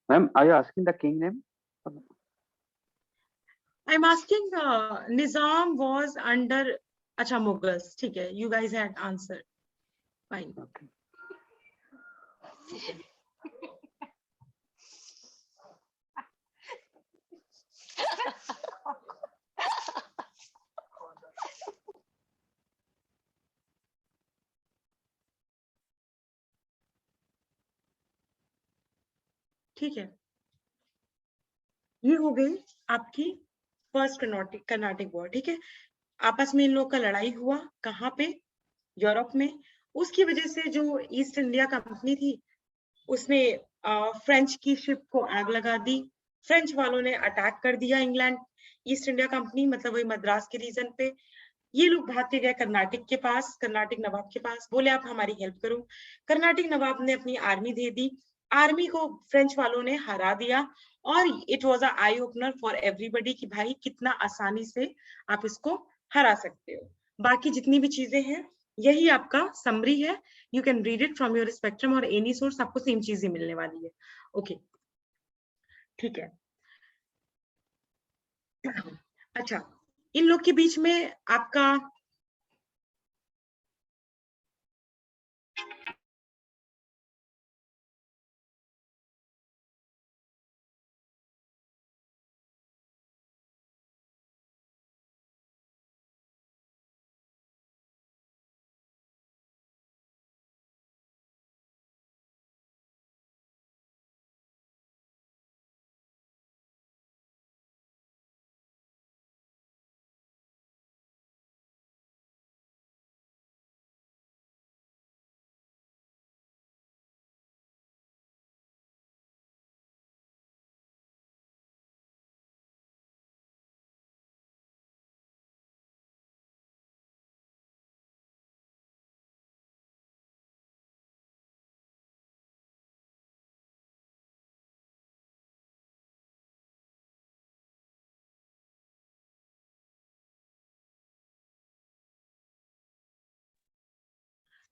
Ma'am, are you asking the king name? I'm asking Nizam was under अच्छा Mughals, ठीक है, you guys had answered, fine. Okay. ठीक है, ये हो गई आपकी फर्स्ट कर्नाटिक वॉर। ठीक है, आपस में इन लोग का लड़ाई हुआ कहाँ पे, यूरोप में। उसकी वजह से जो ईस्ट इंडिया कंपनी थी उसने फ्रेंच की शिप को आग लगा दी। फ्रेंच वालों ने अटैक कर दिया इंग्लैंड ईस्ट इंडिया कंपनी, मतलब वही मद्रास के रीजन पे। ये लोग भाग के गए कर्नाटक के पास, कर्नाटक नवाब के पास, बोले आप हमारी हेल्प करो। कर्नाटक नवाब ने अपनी आर्मी दे दी, आर्मी को फ्रेंच वालों ने हरा दिया। और it was a eye opener for everybody कि भाई कितना आसानी से आप इसको हरा सकते हो। बाकी जितनी भी चीजें हैं यही आपका समरी है, you can read it from your spectrum और एनी सोर्स, आपको सेम चीज ही मिलने वाली है। ओके ठीक है। अच्छा, इन लोग के बीच में आपका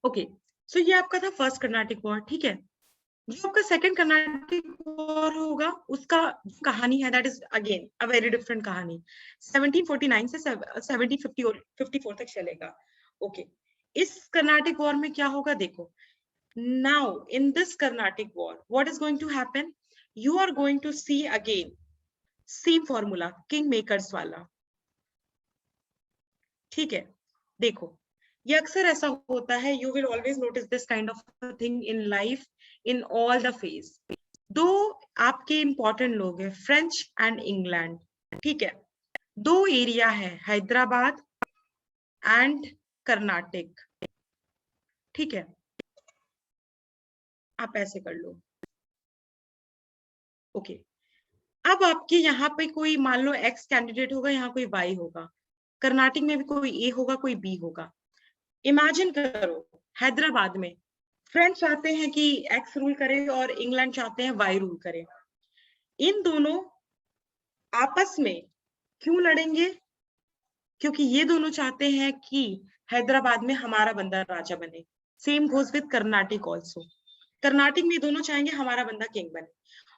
ओके सो ये आपका था फर्स्ट कर्नाटिक वॉर। ठीक है, जो आपका सेकंड कर्नाटिक वॉर होगा उसका कहानी है that is again a very different कहानी। 1749 से 1754 तक चलेगा। ओके, इस कर्नाटिक वॉर में क्या होगा देखो। Now in this Carnatic war what is going to happen, you are going to see again same formula, king makers वाला। ठीक है, देखो ये अक्सर ऐसा होता है, you will always notice this kind of thing in life in all the phase. दो आपके इंपॉर्टेंट लोग हैं, फ्रेंच एंड इंग्लैंड। ठीक है, दो एरिया है, हैदराबाद एंड कर्नाटक। ठीक है, आप ऐसे कर लो। ओके, अब आपके यहाँ पे कोई मान लो एक्स कैंडिडेट होगा, यहाँ कोई वाई होगा, कर्नाटक में भी कोई ए होगा कोई बी होगा। इमेजिन करो हैदराबाद में फ्रेंच चाहते हैं कि एक्स रूल करे और इंग्लैंड चाहते हैं वाई रूल करे। इन दोनों आपस में क्यों लड़ेंगे? क्योंकि ये दोनों चाहते हैं कि हैदराबाद में हमारा बंदा राजा बने। Same goes with Karnataka also, Karnataka में दोनों चाहेंगे हमारा बंदा किंग बने।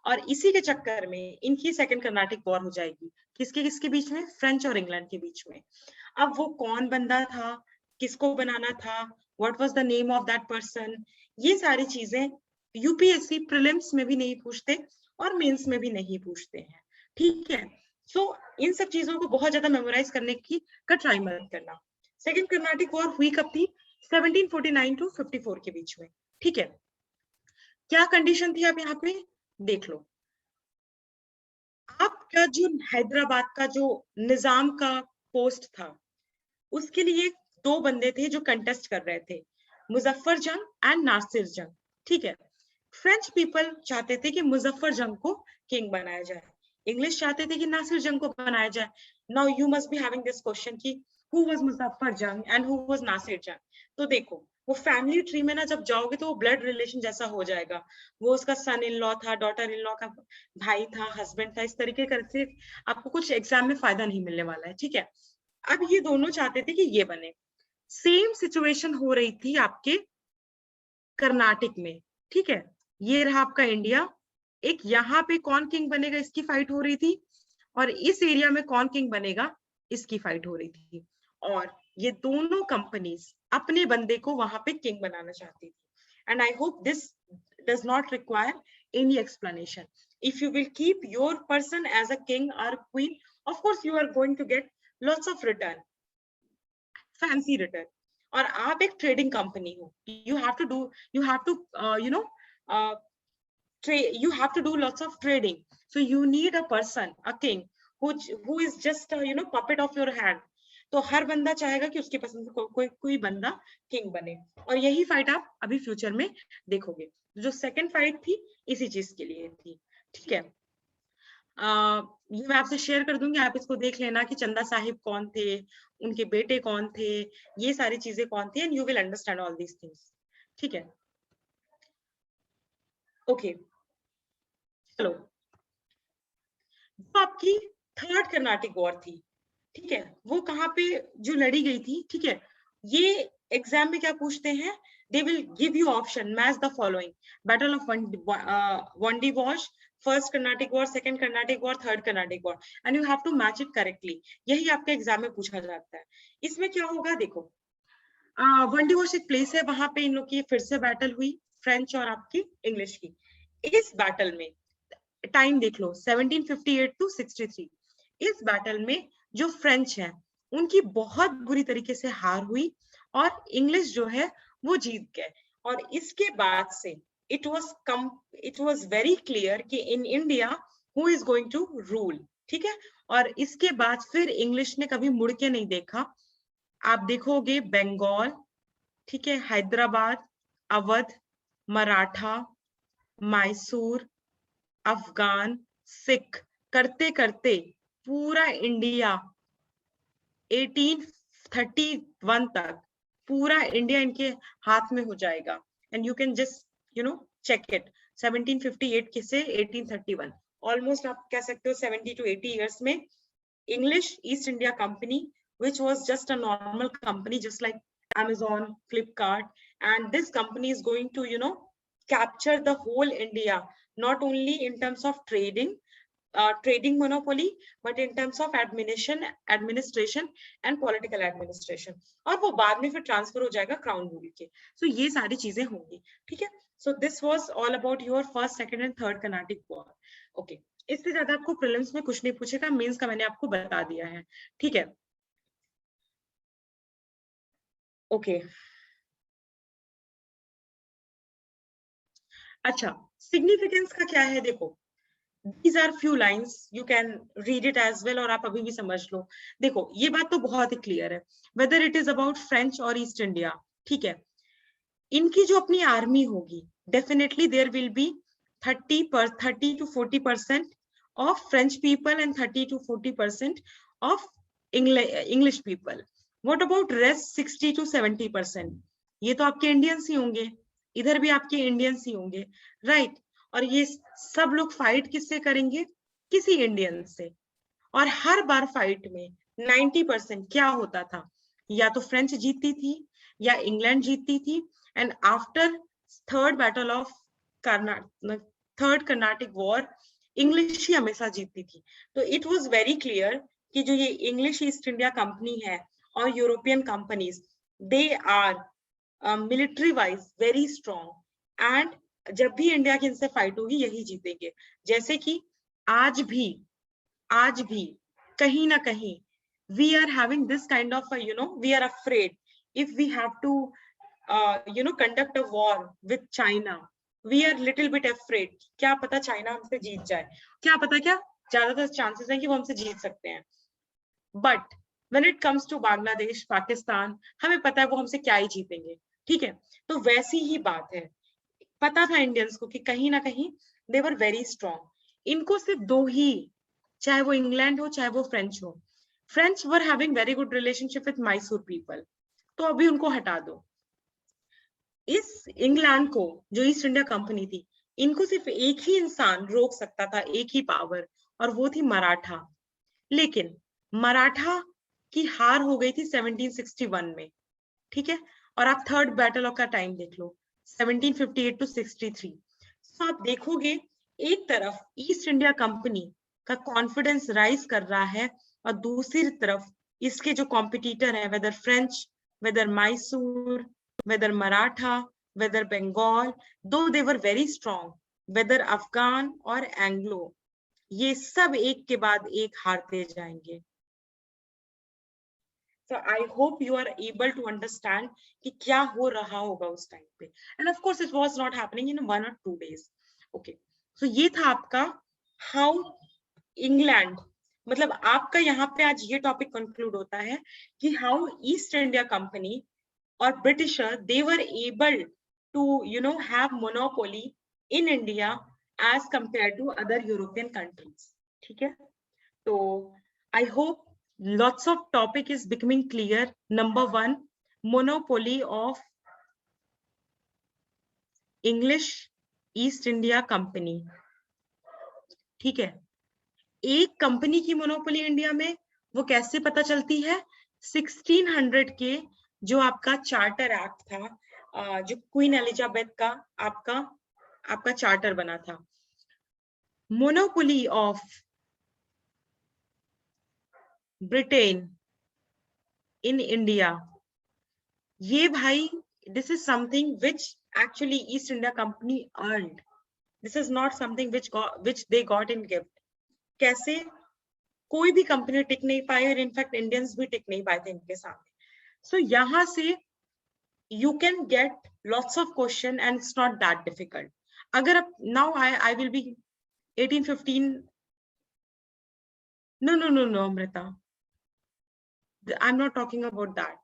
और इसी के चक्कर में इनकी सेकंड कर्नाटक वॉर हो जाएगी, किसके किसके बीच में, फ्रेंच और इंग्लैंड के बीच में। अब वो कौन बंदा था, किसको बनाना था, what was the name of that person, ये सारी चीजें यूपीएससी प्रीलिम्स में भी नहीं पूछते और मेंस में भी नहीं पूछते हैं। ठीक है, सो इन सब चीजों को बहुत ज्यादा मेमोराइज करने की का ट्राई मत करना। सेकंड कर्नाटक वॉर हुई कब थी, 1749 टू 54 के बीच में। ठीक है, क्या कंडीशन थी आप यहाँ पे देख लो। आपका जो हैदराबाद का जो निजाम का पोस्ट था उसके लिए दो बंदे थे जो कंटेस्ट कर रहे थे, मुजफ्फर जंग एंड नासिर जंग। ठीक है, फ्रेंच पीपल चाहते थे कि मुजफ्फर जंग को किंग बनाया जाए, इंग्लिश चाहते थे कि नासिर जंग को बनाया जाए। Now you must be having this question कि हु वाज मुजफ्फर जंग एंड हु वाज नासिर जंग। तो देखो वो फैमिली ट्री में ना जब जाओगे तो वो ब्लड रिलेशन जैसा हो जाएगा। वो उसका सन इन लॉ था, डॉटर इन लॉ का भाई था, हस्बैंड था, इस तरीके से आपको कुछ एग्जाम में फायदा नहीं मिलने वाला है। ठीक है, अब ये दोनों चाहते थे कि ये बने। सेम सिचुएशन हो रही थी आपके कर्नाटक में। ठीक है, ये रहा आपका इंडिया, एक यहाँ पे कौन किंग बनेगा इसकी फाइट हो रही थी, और इस एरिया में कौन किंग बनेगा इसकी फाइट हो रही थी। और ये दोनों कंपनीज अपने बंदे को वहां पे किंग बनाना चाहती थी। And I hope this does not require any explanation. If you will keep your person as a king or queen, of course you are going to get lots of return, fancy return. और आप एक trading company हो, you have to you have to do lots of trading, so you need a person, a king who is just puppet of your hand. तो हर बंदा चाहेगा कि उसकी पसंद से कोई बंदा किंग बने, और यही फाइट आप अभी फ्यूचर में देखोगे। जो सेकंड फाइट थी इसी चीज के लिए थी, ठीक है। ये मैं आपसे शेयर कर दूंगी, आप इसको देख लेना कि चंदा साहिब कौन थे, उनके बेटे कौन थे, ये सारी चीजें कौन थी, and you will understand all these things, ठीक है। ओके, चलो, जो आपकी थर्ड कर्नाटिक वॉर थी, ठीक है, वो कहाँ पे जो लड़ी गई थी, ठीक है। ये एग्जाम में क्या पूछते हैं, they will give you option, match the following, battle of Wandiwash, first Carnatic war, second Carnatic war, third Carnatic war, and you have to match it correctly. यही आपके एग्जाम में पूछा जाता है। इसमें क्या होगा, देखो, वंडीवॉश एक प्लेस है, वहां पे इन लोग की फिर से बैटल हुई, फ्रेंच और आपकी इंग्लिश की। इस बैटल में टाइम देख लो, 1758 to 63। इस बैटल में जो फ्रेंच है उनकी बहुत बुरी तरीके से हार हुई, और इंग्लिश जो है वो जीत गए। और इसके बाद से इट वाज वेरी क्लियर कि in India who is going to rule, ठीक है। और इसके बाद फिर इंग्लिश ने कभी मुड़ के नहीं देखा। आप देखोगे बंगाल, ठीक है, हैदराबाद, अवध, मराठा, मैसूर, अफगान, सिख, करते करते पूरा इंडिया 1831 तक पूरा इंडिया इनके हाथ में हो जाएगा। And you can just check it, 1758 से 1831, ऑलमोस्ट आप कह सकते हो 70 to 80 years में English east India company, which was just a normal company just like Amazon, Flipkart, and this company is going to capture the whole India, not only in terms of trading monopoly, but in terms of administration and political administration, और वो बाद में फिर transfer हो जाएगा crown rule के। सो ये सारी चीजें होंगी, ठीक है। So this was all about your first, second and third Carnatic war. Okay, इससे ज्यादा आपको प्रीलिम्स में कुछ नहीं पूछेगा, मेंस का मैंने आपको बता दिया है, ठीक है। ओके, अच्छा, सिग्निफिकेंस का क्या है, देखो, these are few lines, you can read it as well, और आप अभी भी समझ लो। देखो, ये बात तो बहुत ही क्लियर है, whether it is about French और ईस्ट इंडिया, ठीक है, इनकी जो अपनी आर्मी होगी, definitely there will be 30 to 40% of French people and 30 to 40% of English people. What about rest 60 to 70%? ये तो आपके इंडियंस ही होंगे, इधर भी आपके इंडियंस ही होंगे, राइट। और ये सब लोग फाइट किससे करेंगे, किसी इंडियन से। और हर बार फाइट में 90% क्या होता था, या तो फ्रेंच जीतती थी या इंग्लैंड जीतती थी। And after third battle of third Carnatic war English ही हमेशा जीतती थी। तो इट वाज वेरी क्लियर कि जो ये इंग्लिश ईस्ट इंडिया कंपनी है और European companies, they are military wise very strong, and जब भी इंडिया की इनसे फाइट होगी यही जीतेंगे। जैसे कि आज भी कहीं ना कहीं we are having this kind of we are afraid if we have to conduct a war with China, we are little bit afraid, क्या पता चाइना हमसे जीत जाए, क्या पता, क्या ज्यादातर चांसेस है कि वो हमसे जीत सकते हैं। But when it comes to Bangladesh, Pakistan, हमें पता है वो हमसे क्या ही जीतेंगे, ठीक है। तो वैसी ही बात है, पता था इंडियंस को कि कहीं ना कहीं दे वर वेरी स्ट्रॉन्ग। इनको सिर्फ दो ही, चाहे वो इंग्लैंड हो चाहे वो फ्रेंच हो, French were having very good relationship with Mysore people, तो अभी उनको हटा दो। इस इंग्लैंड को, जो ईस्ट इंडिया कंपनी थी, इनको सिर्फ एक ही इंसान रोक सकता था, एक ही पावर, और वो थी मराठा। लेकिन मराठा की हार हो गई थी 1761 में, ठीक है। और आप थर्ड बैटल का टाइम देख लो, 1758 to 63। तो आप देखोगे एक तरफ ईस्ट इंडिया कंपनी का कॉन्फिडेंस राइज कर रहा है और दूसरी तरफ इसके जो कॉम्पिटिटर है, whether French, whether Mysore, whether Maratha, whether Bengal, though they were very strong, whether Afghan और एंग्लो, ये सब एक के बाद एक हारते जाएंगे. So I hope you are able to understand कि क्या हो रहा होगा उस टाइम पे. And of course it was not happening in 1 or 2 days. Okay. So ये था आपका how England, मतलब आपका यहाँ पे आज ये टॉपिक कंक्लूड होता है कि how East India Company और Britisher they were able to have monopoly in India as compared to other European countries. ठीक है. तो I hope lots of topic is becoming clear. Number 1, monopoly of English East India Company. ठीक है. एक company की monopoly India में वो कैसे पता चलती है? 1600 के जो आपका चार्टर एक्ट था, जो क्वीन एलिजाबेथ का आपका चार्टर बना था. Monopoly of Britain in India, ये भाई, this is something which actually East India Company earned. This is not something which they got in gift. कैसे? कोई भी कंपनी टिक नहीं पाई और इनफैक्ट इंडियंस भी टिक नहीं पाए थे इनके सामने. So यहाँ से you can get lots of question and it's not that difficult. अगर आप now I will be 1815. No, Amrita. I'm not talking about that.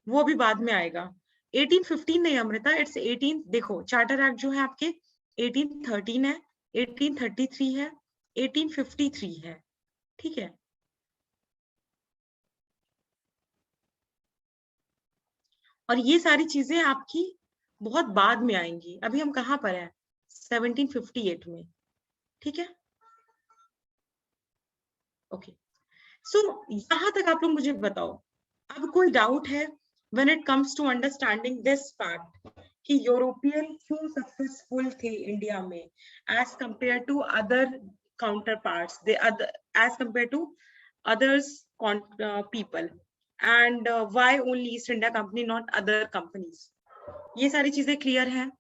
वो भी बाद में आएगा. 1815 नहीं अमृता, इट्स 18. देखो चार्टर एक्ट जो है आपके 1813 है, 1833 है, 1853 है. ठीक है. और ये सारी चीजें आपकी बहुत बाद में आएंगी. अभी हम कहाँ पर हैं? 1758 में. ठीक है. ओके. सो यहां तक आप लोग मुझे बताओ, अब कोई डाउट है when it comes to understanding this fact कि यूरोपियन क्यों सक्सेसफुल थे इंडिया में as compared to other counterparts, as compared to others people, and why only East India Company, not other companies. ये सारी चीजें क्लियर हैं?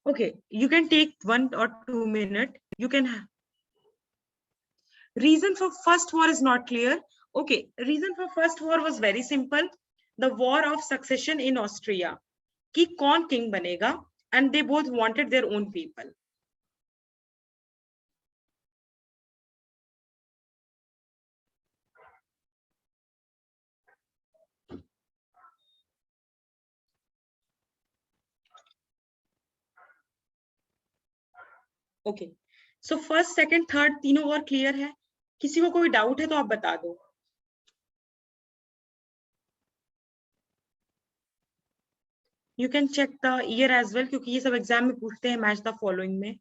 Okay, you can take 1 or 2 minutes. You can reason for first war is not clear. Okay, reason for first war was very simple. The war of succession in Austria. कि कौन king बनेगा, and they both wanted their own people. Okay. So first, second, third तीनों और clear है? किसी को कोई doubt है तो आप बता दो. You can check the year as well, क्योंकि ये सब एग्जाम में पूछते हैं मैच द फॉलोइंग में.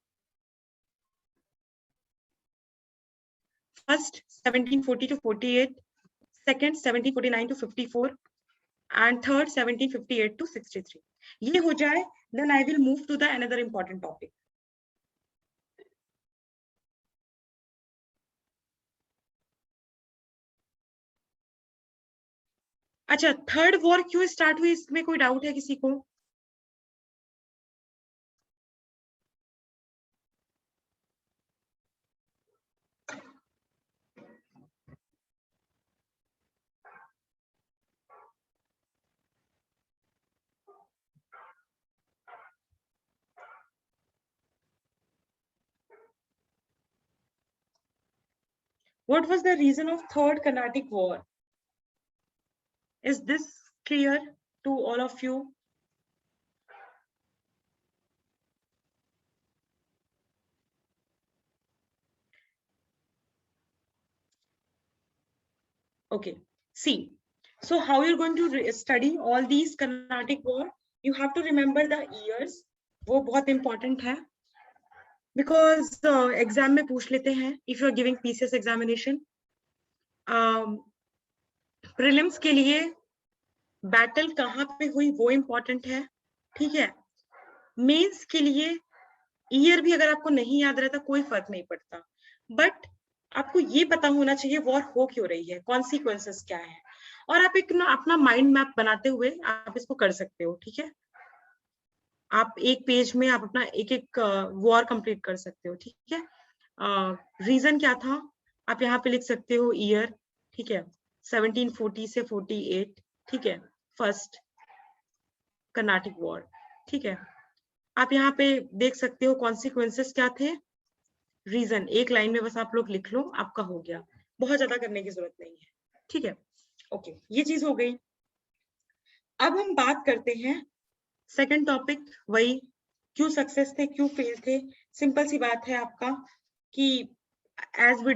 First 1740 to 48, second 1749 to 54, and third 1758 to 63. ये हो जाए, then I will move to the another important topic. अच्छा, थर्ड वॉर क्यों स्टार्ट हुई, इसमें कोई डाउट है किसी को? What was the reason of Third Carnatic War? Is this clear to all of you? Okay, see. So how you're going to study all these Carnatic War? You have to remember the years. वो बहुत important है. Because exam में पूछ लेते हैं if you are giving PCS examination. Prelims के लिए battle कहाँ पे हुई वो इम्पोर्टेंट है, ठीक है। मेंस के लिए ईयर भी अगर आपको नहीं याद रहता कोई फर्क नहीं पड़ता, बट आपको ये पता होना चाहिए वॉर हो क्यों रही है, कॉन्सिक्वेंसेस क्या है, और आप एक ना अपना माइंड मैप बनाते हुए आप इसको कर सकते हो, ठीक है। आप एक पेज में आप अपना एक एक वॉर कंप्लीट कर सकते हो, ठीक है। रीजन क्या था आप यहाँ पे लिख सकते हो, ईयर, ठीक है, 1740 से 48, ठीक है, फर्स्ट कर्नाटिक वॉर, ठीक है। आप यहाँ पे देख सकते हो कॉन्सिक्वेंसेस क्या थे, रीजन एक लाइन में बस आप लोग लिख लो, आपका हो गया, बहुत ज्यादा करने की जरूरत नहीं है, ठीक है। ओके, ये चीज हो गई। अब हम बात करते हैं सेकंड टॉपिक, वही क्यों सक्सेस थे क्यों फेल थे। सिंपल सी बात है आपका कि एज वी